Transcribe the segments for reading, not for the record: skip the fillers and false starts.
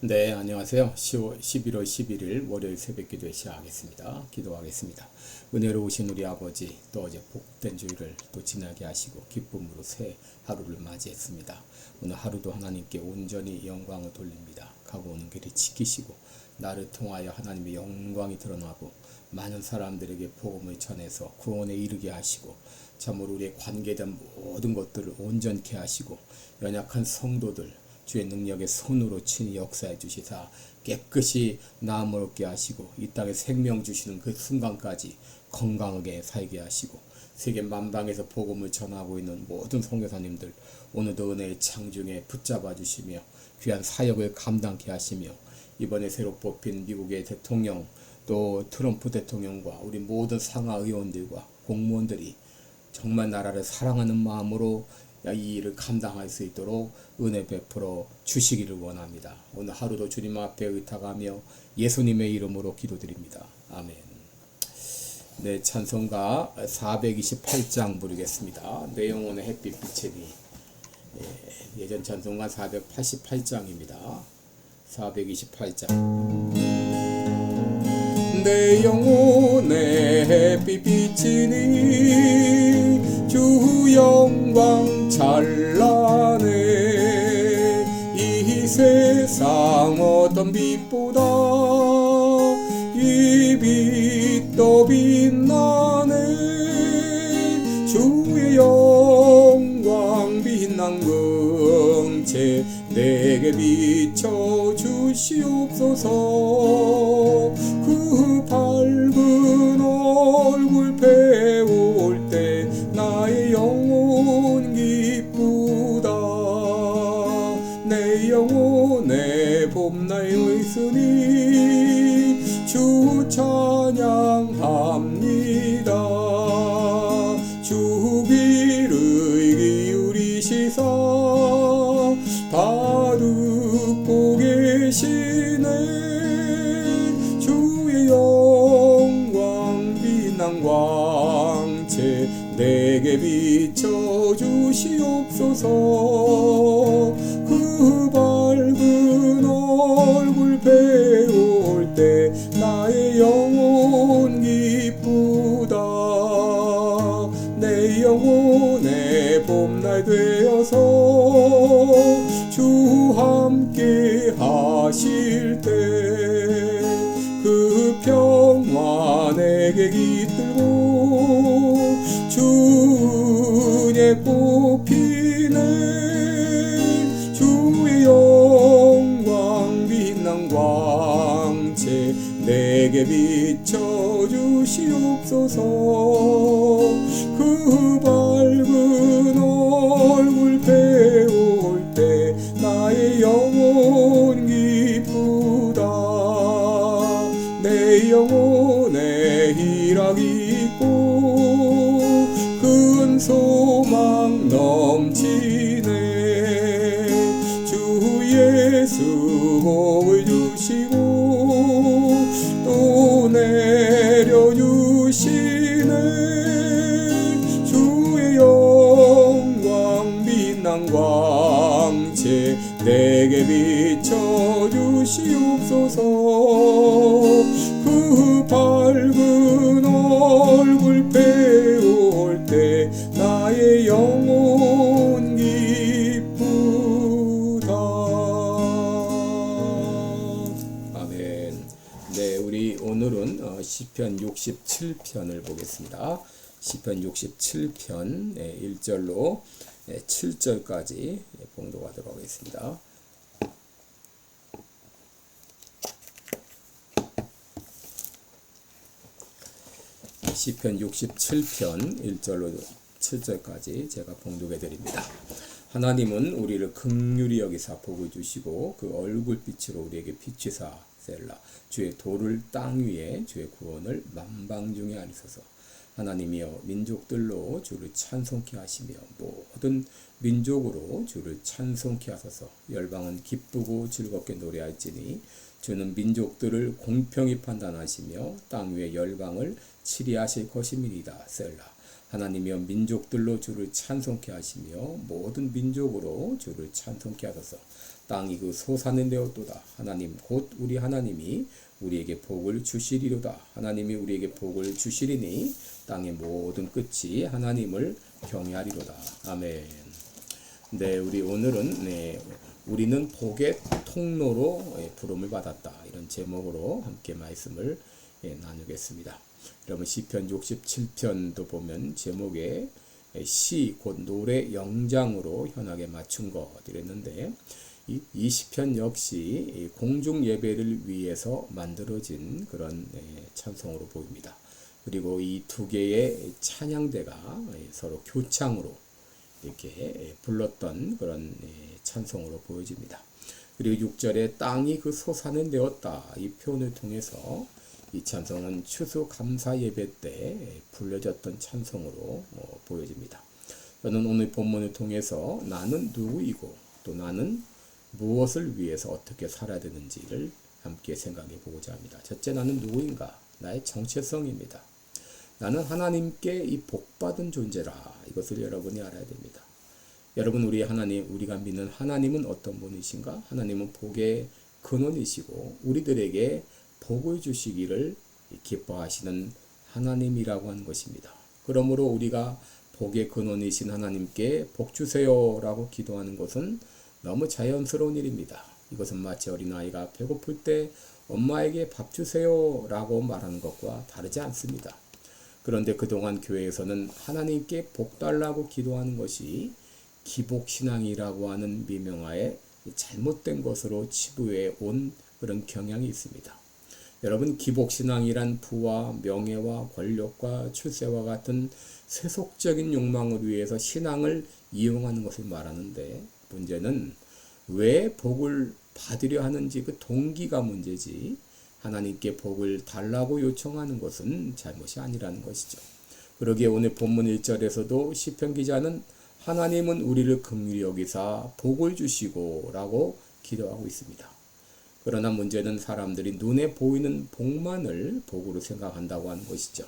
네, 안녕하세요. 11월 11일 월요일 새벽 기도에 시작하겠습니다. 기도하겠습니다. 은혜로우신 우리 아버지, 또 어제 복된 주일을 또 지나게 하시고 기쁨으로 새 하루를 맞이했습니다. 오늘 하루도 하나님께 온전히 영광을 돌립니다. 가고 오는 길을 지키시고 나를 통하여 하나님의 영광이 드러나고 많은 사람들에게 복음을 전해서 구원에 이르게 하시고 참으로 우리의 관계된 모든 것들을 온전케 하시고 연약한 성도들 주의 능력의 손으로 친히 역사해 주시사 깨끗이 나음을 얻게 하시고 이 땅에 생명 주시는 그 순간까지 건강하게 살게 하시고 세계 만방에서 복음을 전하고 있는 모든 선교사님들 오늘도 은혜의 창중에 붙잡아 주시며 귀한 사역을 감당케 하시며 이번에 새로 뽑힌 미국의 대통령 또 트럼프 대통령과 우리 모든 상하 의원들과 공무원들이 정말 나라를 사랑하는 마음으로 이 일을 감당할 수 있도록 은혜 베풀어 주시기를 원합니다. 오늘 하루도 주님 앞에 의탁하며 예수님의 이름으로 기도드립니다. 아멘. 네, 찬송가 428장 부르겠습니다. 내 영혼의 햇빛 비치니. 예전 찬송가 488장입니다. 428장. 내 영혼의 햇빛 비치니 주 영광 찬란해. 이 세상 어떤 빛보다 이 빛 더 빛나네. 주의 영광 빛난 긍채 내게 비춰 주시옵소서. 그 밝은 얼굴 배울 때 나의 영혼 기쁘다. 내 영혼의 봄날 있으니 주 찬양합니다. 주 귀를 기울이시사 다 듣고 계시네. 주의 영광 빛난 광채 내게 비춰 주시옵소서. 그 밝은 얼굴 배울 때 나의 영혼 기쁘다. 내 영혼의 봄날 되어서 주 함께 하실 때 그 평화 내게 깃들고 주의 꽃 피네. 주의 영광 빛난 광채 내게 비춰 주시옵소서. 그 밝은 얼굴 배울 때 나의 영혼 기쁘다. 내 영혼에 희락이 있고 큰 소망 넘치네. 주 예수 복을 주시고 또 내려주시네. 주의 영광 빛난 광채 내게 비춰 주시옵소서. 그 밝은 얼굴 배울 때 나의 영혼 기쁘다. 아멘. 네, 우리 오늘은 시편 67편을 보겠습니다. 시편 67편 1절로 7절까지 봉독하도록 하겠습니다. 시편 67편 1절로 7절까지 제가 봉독해 드립니다. 하나님은 우리를 긍휼히 여기사 복을 주시고 그 얼굴빛으로 우리에게 비추사 셀라. 주의 도를 땅 위에 주의 구원을 만방중에 아리소서. 하나님이여 민족들로 주를 찬송케 하시며 모든 민족으로 주를 찬송케 하소서. 열방은 기쁘고 즐겁게 노래할지니 주는 민족들을 공평히 판단하시며 땅 위의 열방을 치리하실 것임이니이다. 셀라. 하나님이여 민족들로 주를 찬송케 하시며 모든 민족으로 주를 찬송케 하소서. 땅이 그 솟아낸 되었도다. 하나님 곧 우리 하나님이 우리에게 복을 주시리로다. 하나님이 우리에게 복을 주시리니 땅의 모든 끝이 하나님을 경외하리로다. 아멘. 네, 우리 오늘은 우리는 복의 통로로 부름을 받았다. 이런 제목으로 함께 말씀을 나누겠습니다. 여러분 시편 67편도 보면 제목에 시 곧 노래 영장으로 현악에 맞춘 것 이랬는데 이 시편 역시 공중 예배를 위해서 만들어진 그런 찬송으로 보입니다. 그리고 이 두 개의 찬양대가 서로 교창으로 이렇게 불렀던 그런 찬송으로 보여집니다. 그리고 6절에 땅이 그 솟아낸 되었다. 이 표현을 통해서 이 찬송은 추수감사 예배 때 불려졌던 찬송으로 보여집니다. 저는 오늘 본문을 통해서 나는 누구이고 또 나는 무엇을 위해서 어떻게 살아야 되는지를 함께 생각해 보고자 합니다. 첫째, 나는 누구인가? 나의 정체성입니다. 나는 하나님께 이 복받은 존재라. 이것을 여러분이 알아야 됩니다. 여러분, 우리가 믿는 하나님은 어떤 분이신가? 하나님은 복의 근원이시고 우리들에게 복을 주시기를 기뻐하시는 하나님이라고 하는 것입니다. 그러므로 우리가 복의 근원이신 하나님께 복 주세요라고 기도하는 것은 너무 자연스러운 일입니다. 이것은 마치 어린아이가 배고플 때 엄마에게 밥 주세요라고 말하는 것과 다르지 않습니다. 그런데 그동안 교회에서는 하나님께 복 달라고 기도하는 것이 기복신앙이라고 하는 미명하에 잘못된 것으로 치부해 온 그런 경향이 있습니다. 여러분, 기복신앙이란 부와 명예와 권력과 출세와 같은 세속적인 욕망을 위해서 신앙을 이용하는 것을 말하는데, 문제는 왜 복을 받으려 하는지 그 동기가 문제지 하나님께 복을 달라고 요청하는 것은 잘못이 아니라는 것이죠. 그러기에 오늘 본문 1절에서도 시편 기자는 하나님은 우리를 긍휼히 여기사 복을 주시고 라고 기도하고 있습니다. 그러나 문제는 사람들이 눈에 보이는 복만을 복으로 생각한다고 하는 것이죠.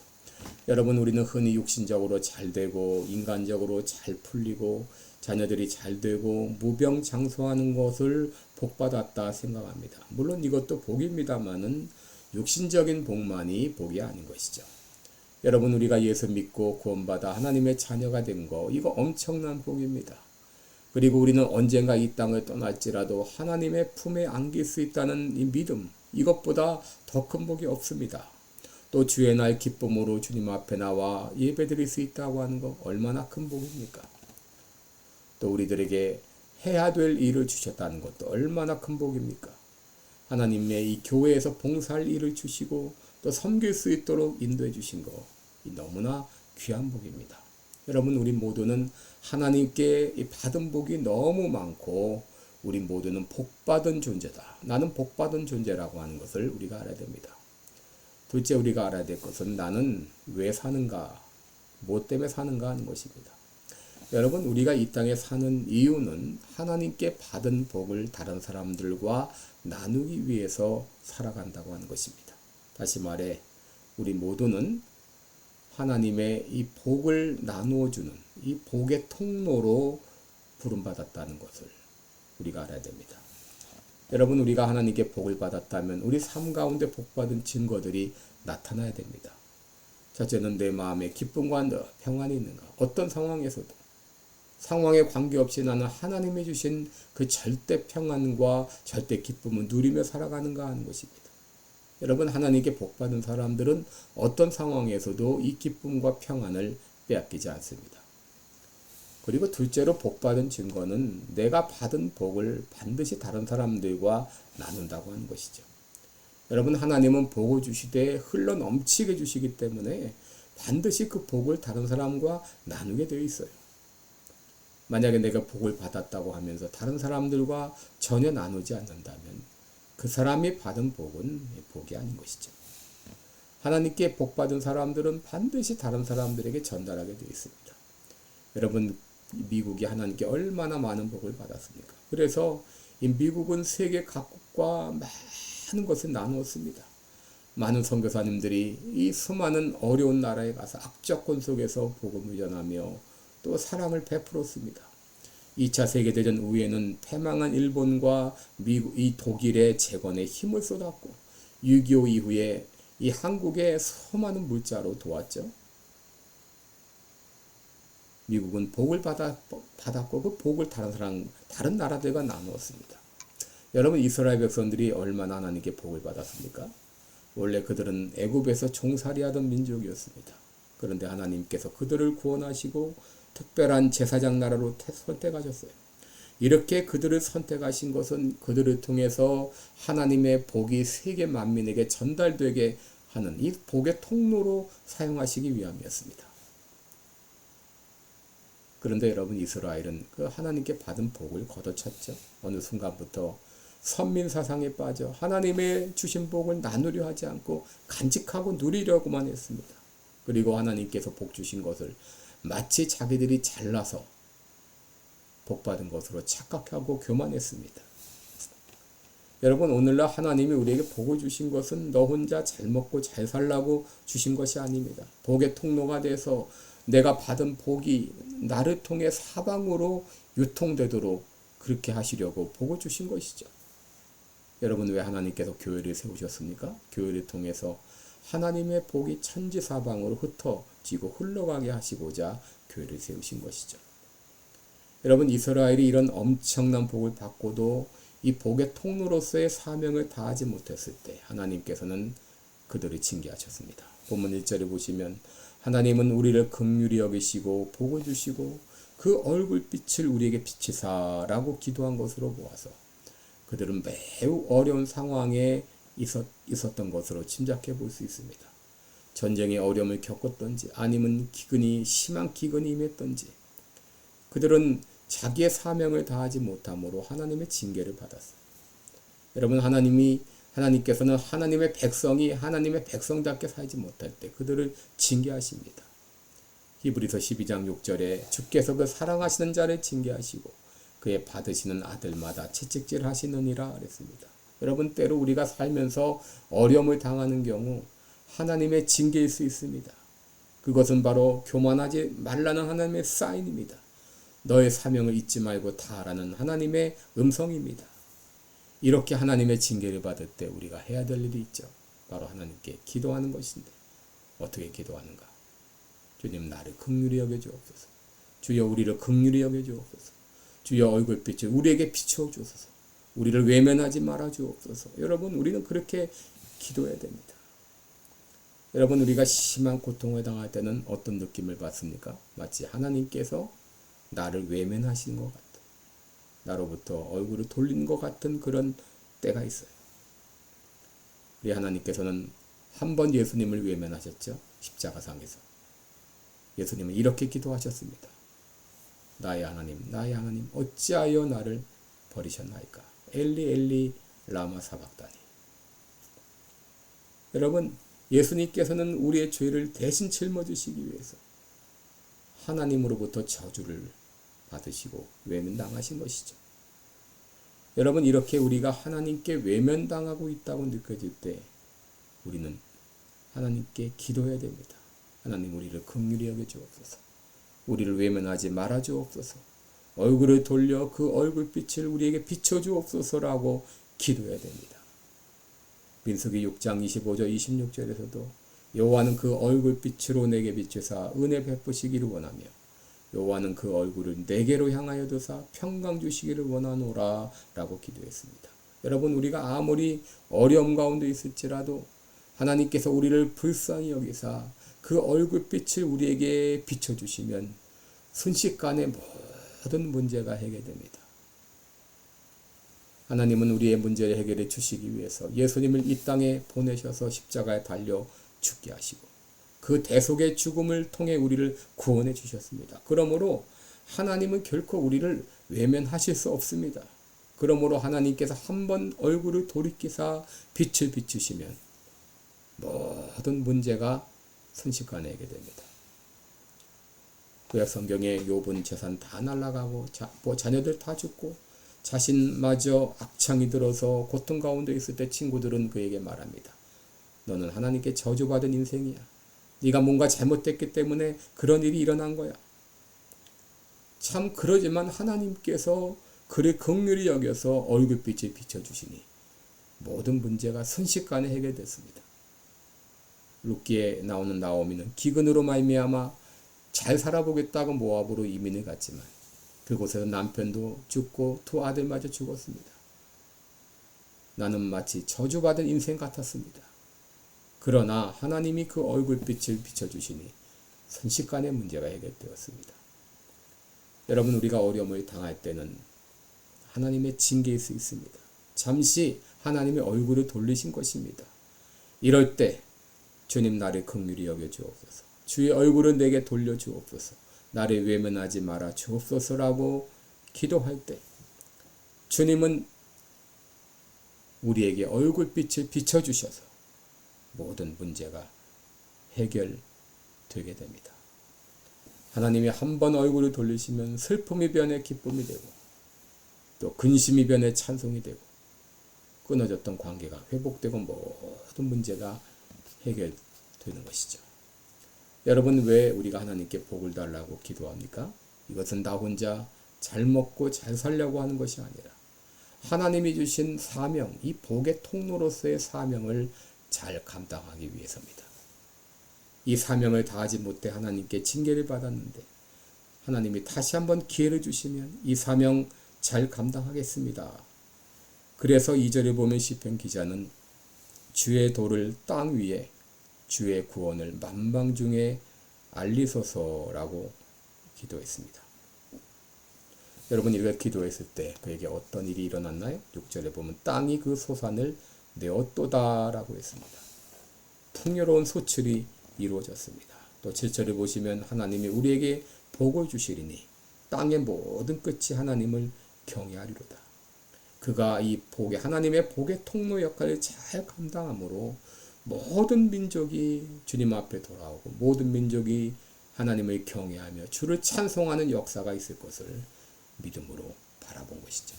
여러분, 우리는 흔히 육신적으로 잘 되고 인간적으로 잘 풀리고 자녀들이 잘 되고 무병장수하는 것을 복받았다 생각합니다. 물론 이것도 복입니다마는 육신적인 복만이 복이 아닌 것이죠. 여러분, 우리가 예수 믿고 구원받아 하나님의 자녀가 된 거, 이거 엄청난 복입니다. 그리고 우리는 언젠가 이 땅을 떠날지라도 하나님의 품에 안길 수 있다는 이 믿음, 이것보다 더 큰 복이 없습니다. 또 주의 날 기쁨으로 주님 앞에 나와 예배드릴 수 있다고 하는 거 얼마나 큰 복입니까? 또 우리들에게 해야 될 일을 주셨다는 것도 얼마나 큰 복입니까? 하나님의 이 교회에서 봉사할 일을 주시고 또 섬길 수 있도록 인도해 주신 거, 너무나 귀한 복입니다. 여러분, 우리 모두는 하나님께 받은 복이 너무 많고 우리 모두는 복받은 존재다. 나는 복받은 존재라고 하는 것을 우리가 알아야 됩니다. 둘째, 우리가 알아야 될 것은 나는 왜 사는가, 뭐 때문에 사는가 하는 것입니다. 여러분, 우리가 이 땅에 사는 이유는 하나님께 받은 복을 다른 사람들과 나누기 위해서 살아간다고 하는 것입니다. 다시 말해, 우리 모두는 하나님의 이 복을 나누어주는 이 복의 통로로 부름받았다는 것을 우리가 알아야 됩니다. 여러분, 우리가 하나님께 복을 받았다면 우리 삶 가운데 복받은 증거들이 나타나야 됩니다. 첫째는 내 마음에 기쁨과 평안이 있는가. 어떤 상황에서도 상황에 관계없이 나는 하나님이 주신 그 절대 평안과 절대 기쁨을 누리며 살아가는가 하는 것입니다. 여러분, 하나님께 복받은 사람들은 어떤 상황에서도 이 기쁨과 평안을 빼앗기지 않습니다. 그리고 둘째로 복받은 증거는 내가 받은 복을 반드시 다른 사람들과 나눈다고 하는 것이죠. 여러분, 하나님은 복을 주시되 흘러 넘치게 주시기 때문에 반드시 그 복을 다른 사람과 나누게 되어 있어요. 만약에 내가 복을 받았다고 하면서 다른 사람들과 전혀 나누지 않는다면 그 사람이 받은 복은 복이 아닌 것이죠. 하나님께 복받은 사람들은 반드시 다른 사람들에게 전달하게 되어 있습니다. 여러분, 미국이 하나님께 얼마나 많은 복을 받았습니까? 그래서 이 미국은 세계 각국과 많은 것을 나누었습니다. 많은 선교사님들이 이 수많은 어려운 나라에 가서 악조건 속에서 복음을 전하며 또 사랑을 베풀었습니다. 2차 세계대전 후에는 패망한 일본과 미국, 이 독일의 재건에 힘을 쏟았고 6.25 이후에 이 한국의 수많은 물자로 도왔죠. 미국은 복을 받았고 그 복을 다른 나라들과 나누었습니다. 여러분, 이스라엘 백성들이 얼마나 하나님께 복을 받았습니까? 원래 그들은 애굽에서 종살이하던 민족이었습니다. 그런데 하나님께서 그들을 구원하시고 특별한 제사장 나라로 선택하셨어요. 이렇게 그들을 선택하신 것은 그들을 통해서 하나님의 복이 세계 만민에게 전달되게 하는 이 복의 통로로 사용하시기 위함이었습니다. 그런데 여러분, 이스라엘은 그 하나님께 받은 복을 걷어찼죠. 어느 순간부터 선민 사상에 빠져 하나님의 주신 복을 나누려 하지 않고 간직하고 누리려고만 했습니다. 그리고 하나님께서 복 주신 것을 마치 자기들이 잘나서 복 받은 것으로 착각하고 교만했습니다. 여러분, 오늘날 하나님이 우리에게 복을 주신 것은 너 혼자 잘 먹고 잘 살라고 주신 것이 아닙니다. 복의 통로가 돼서 내가 받은 복이 나를 통해 사방으로 유통되도록 그렇게 하시려고 복을 주신 것이죠. 여러분, 왜 하나님께서 교회를 세우셨습니까? 교회를 통해서 하나님의 복이 천지사방으로 흩어지고 흘러가게 하시고자 교회를 세우신 것이죠. 여러분, 이스라엘이 이런 엄청난 복을 받고도 이 복의 통로로서의 사명을 다하지 못했을 때 하나님께서는 그들을 징계하셨습니다. 본문 1절에 보시면 하나님은 우리를 긍휼히 여기시고 복을 주시고 그 얼굴빛을 우리에게 비치사라고 기도한 것으로 보아서 그들은 매우 어려운 상황에 있었던 것으로 짐작해 볼 수 있습니다. 전쟁의 어려움을 겪었던지 아니면 심한 기근이 임했던지 그들은 자기의 사명을 다하지 못함으로 하나님의 징계를 받았어요. 여러분, 하나님께서는 하나님의 백성이 하나님의 백성답게 살지 못할 때 그들을 징계하십니다. 히브리서 12장 6절에 주께서 그 사랑하시는 자를 징계하시고 그의 받으시는 아들마다 채찍질 하시느니라 그랬습니다. 여러분, 때로 우리가 살면서 어려움을 당하는 경우 하나님의 징계일 수 있습니다. 그것은 바로 교만하지 말라는 하나님의 사인입니다. 너의 사명을 잊지 말고 다하라는 하나님의 음성입니다. 이렇게 하나님의 징계를 받을 때 우리가 해야 될 일이 있죠. 바로 하나님께 기도하는 것인데 어떻게 기도하는가? 주님, 나를 긍휼히 여겨주옵소서. 주여, 우리를 긍휼히 여겨주옵소서. 주여, 얼굴빛을 우리에게 비춰주옵소서. 우리를 외면하지 말아주옵소서. 여러분, 우리는 그렇게 기도해야 됩니다. 여러분, 우리가 심한 고통을 당할 때는 어떤 느낌을 받습니까? 마치 하나님께서 나를 외면하시는 것 같다. 나로부터 얼굴을 돌린 것 같은 그런 때가 있어요. 우리 하나님께서는 한 번 예수님을 외면하셨죠. 십자가상에서. 예수님은 이렇게 기도하셨습니다. 나의 하나님, 어찌하여 나를 버리셨나이까? 엘리 엘리 라마 사박다니. 여러분, 예수님께서는 우리의 죄를 대신 짊어지시기 위해서 하나님으로부터 저주를 받으시고 외면당하신 것이죠. 여러분, 이렇게 우리가 하나님께 외면당하고 있다고 느껴질 때 우리는 하나님께 기도해야 됩니다. 하나님, 우리를 긍휼히 여겨주옵소서. 우리를 외면하지 말아주옵소서. 얼굴을 돌려 그 얼굴빛을 우리에게 비춰주옵소서라고 기도해야 됩니다. 민수기 6장 25절 26절에서도 여호와는 그 얼굴빛으로 내게 비추사 은혜 베푸시기를 원하며 여호와는 그 얼굴을 내게로 향하여 두사 평강 주시기를 원하노라 라고 기도했습니다. 여러분, 우리가 아무리 어려움 가운데 있을지라도 하나님께서 우리를 불쌍히 여기사 그 얼굴빛을 우리에게 비춰주시면 순식간에 모든 문제가 해결됩니다. 하나님은 우리의 문제를 해결해 주시기 위해서 예수님을 이 땅에 보내셔서 십자가에 달려 죽게 하시고 그 대속의 죽음을 통해 우리를 구원해 주셨습니다. 그러므로 하나님은 결코 우리를 외면하실 수 없습니다. 그러므로 하나님께서 한번 얼굴을 돌이키사 빛을 비추시면 모든 문제가 순식간에 해결됩니다. 구약 성경에 욥은 재산 다 날아가고 자녀들 다 죽고 자신마저 악창이 들어서 고통 가운데 있을 때 친구들은 그에게 말합니다. 너는 하나님께 저주받은 인생이야. 네가 뭔가 잘못됐기 때문에 그런 일이 일어난 거야. 참 그러지만 하나님께서 그를 긍휼히 여겨서 얼굴빛을 비춰주시니 모든 문제가 순식간에 해결됐습니다. 룻기에 나오는 나오미는 기근으로 말미암아 잘 살아보겠다고 모압으로 이민을 갔지만 그곳에서 남편도 죽고 두 아들마저 죽었습니다. 나는 마치 저주받은 인생 같았습니다. 그러나 하나님이 그 얼굴빛을 비춰주시니 순식간에 문제가 해결되었습니다. 여러분, 우리가 어려움을 당할 때는 하나님의 징계일 수 있습니다. 잠시 하나님의 얼굴을 돌리신 것입니다. 이럴 때 주님 나를 긍휼히 여겨 주옵소서. 주의 얼굴을 내게 돌려 주옵소서. 나를 외면하지 말아 주옵소서라고 기도할 때 주님은 우리에게 얼굴빛을 비춰주셔서 모든 문제가 해결되게 됩니다. 하나님이 한 번 얼굴을 돌리시면 슬픔이 변해 기쁨이 되고 또 근심이 변해 찬송이 되고 끊어졌던 관계가 회복되고 모든 문제가 해결되는 것이죠. 여러분, 왜 우리가 하나님께 복을 달라고 기도합니까? 이것은 나 혼자 잘 먹고 잘 살려고 하는 것이 아니라 하나님이 주신 사명, 이 복의 통로로서의 사명을 잘 감당하기 위해서입니다. 이 사명을 다하지 못해 하나님께 징계를 받았는데 하나님이 다시 한번 기회를 주시면 이 사명 잘 감당하겠습니다. 그래서 2절에 보면 시편 기자는 주의 도를 땅 위에 주의 구원을 만방 중에 알리소서라고 기도했습니다. 여러분, 이렇게 기도했을 때 그에게 어떤 일이 일어났나요? 6절에 보면 땅이 그 소산을 내었도다라고 했습니다. 풍요로운 소출이 이루어졌습니다. 또 7절에 보시면 하나님이 우리에게 복을 주시리니 땅의 모든 끝이 하나님을 경외하리로다. 그가 이 복의 하나님의 복의 통로 역할을 잘 감당함으로 모든 민족이 주님 앞에 돌아오고 모든 민족이 하나님을 경외하며 주를 찬송하는 역사가 있을 것을 믿음으로 바라본 것이죠.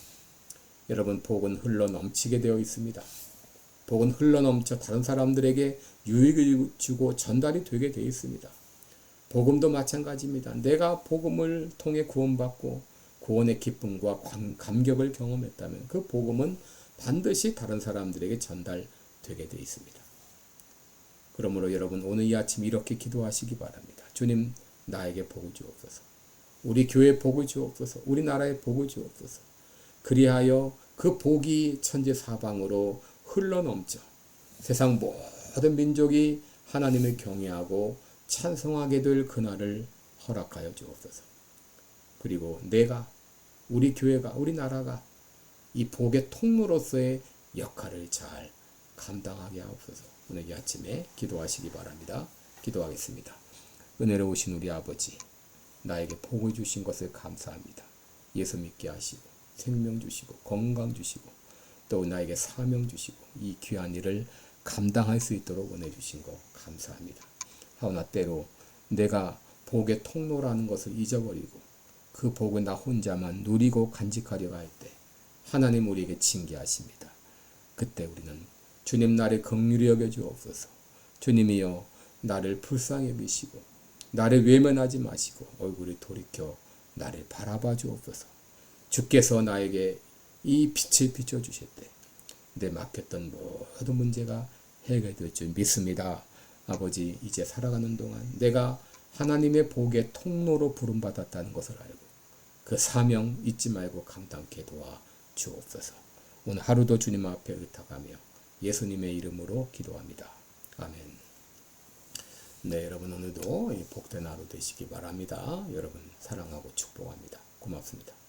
여러분, 복은 흘러 넘치게 되어 있습니다. 복은 흘러 넘쳐 다른 사람들에게 유익을 주고 전달이 되게 되어 있습니다. 복음도 마찬가지입니다. 내가 복음을 통해 구원받고 구원의 기쁨과 감격을 경험했다면 그 복음은 반드시 다른 사람들에게 전달되게 되어 있습니다. 그러므로 여러분, 오늘 이 아침 이렇게 기도하시기 바랍니다. 주님, 나에게 복을 주옵소서. 우리 교회에 복을 주옵소서. 우리나라에 복을 주옵소서. 그리하여 그 복이 천지 사방으로 흘러넘쳐 세상 모든 민족이 하나님을 경외하고 찬송하게 될 그날을 허락하여 주옵소서. 그리고 내가, 우리 교회가, 우리 나라가 이 복의 통로로서의 역할을 잘 감당하게 하옵소서. 오늘 이 아침에 기도하시기 바랍니다. 기도하겠습니다. 은혜로우신 우리 아버지, 나에게 복을 주신 것을 감사합니다. 예수 믿게 하시고 생명 주시고 건강 주시고 또 나에게 사명 주시고 이 귀한 일을 감당할 수 있도록 은혜 주신 거 감사합니다. 하오나 때로 내가 복의 통로라는 것을 잊어버리고 그 복을 나 혼자만 누리고 간직하려고 할 때 하나님 우리에게 징계하십니다. 그때 우리는 주님, 나를 긍휼히 여겨 주옵소서. 주님이여, 나를 불쌍히 여기시고 나를 외면하지 마시고 얼굴을 돌이켜 나를 바라봐 주옵소서. 주께서 나에게 이 빛을 비춰주실 때 내 막혔던 모든 문제가 해결될 줄 믿습니다. 아버지, 이제 살아가는 동안 내가 하나님의 복의 통로로 부름받았다는 것을 알고 그 사명 잊지 말고 감당케 도와 주옵소서. 오늘 하루도 주님 앞에 의탁하며 예수님의 이름으로 기도합니다. 아멘. 네, 여러분, 오늘도 복된 하루 되시기 바랍니다. 여러분 사랑하고 축복합니다. 고맙습니다.